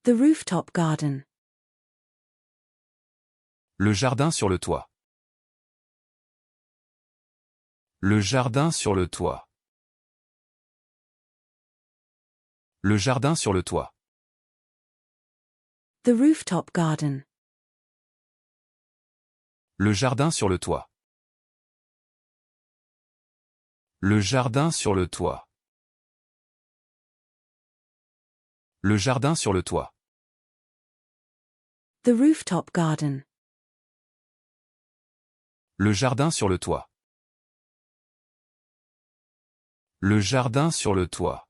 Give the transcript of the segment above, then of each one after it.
The rooftop garden. Le jardin sur le toit. Le jardin sur le toit. Le jardin sur le toit. The rooftop garden. Le jardin sur le toit. Le jardin sur le toit. Le jardin sur le toit. The rooftop garden. Le jardin sur le toit. Le jardin sur le toit.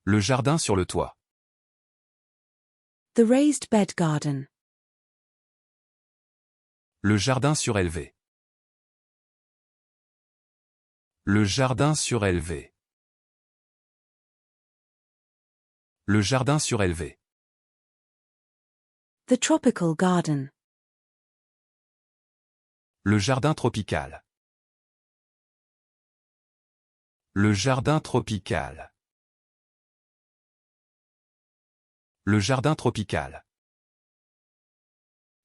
Le jardin sur le toit. The raised bed garden. Le jardin surélevé. Le jardin surélevé. Le jardin surélevé. The tropical garden. Le jardin tropical. Le jardin tropical. Le jardin tropical.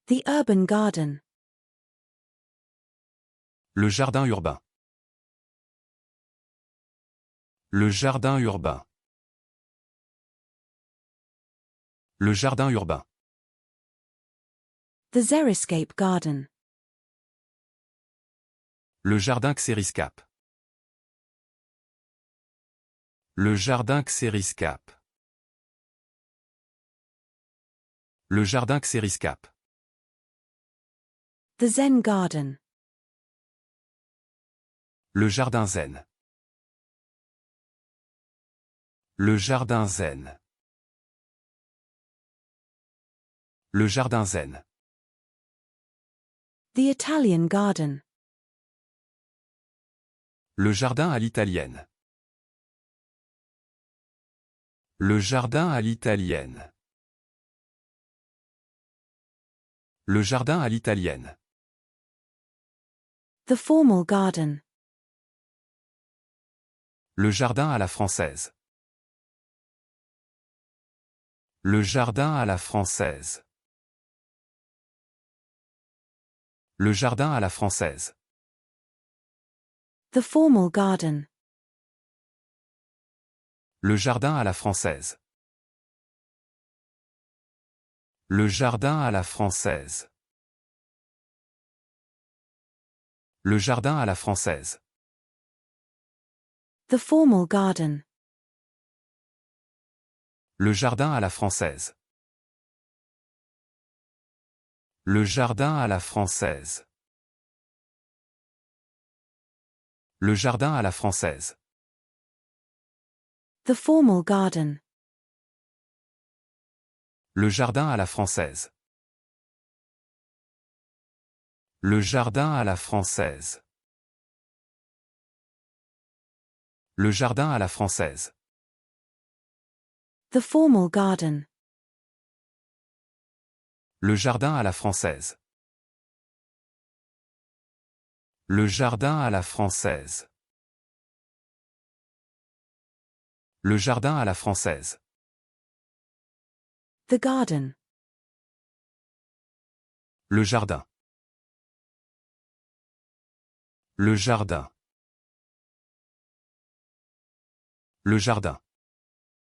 The urban garden. Le jardin urbain. Le jardin urbain. Le jardin urbain. The xeriscape garden. Le jardin xériscape. Le jardin xériscape. Le jardin xériscape. The zen garden. Le jardin zen. Le jardin zen. Le jardin zen. The Italian garden. Le jardin à l'italienne. Le jardin à l'italienne. Le jardin à l'italienne. The formal garden. Le jardin à la française. Le jardin à la française. Le jardin à la française. The formal garden. Le jardin à la française. Le jardin à la française. Le jardin à la française. The formal garden. Le jardin à la française. Le jardin à la française. Le jardin à la française. The formal garden. Le jardin à la française. Le jardin à la française. Le jardin à la française. The formal garden. Le jardin à la française. Le jardin à la française. Le jardin à la française. The garden. Le jardin. Le jardin. Le jardin.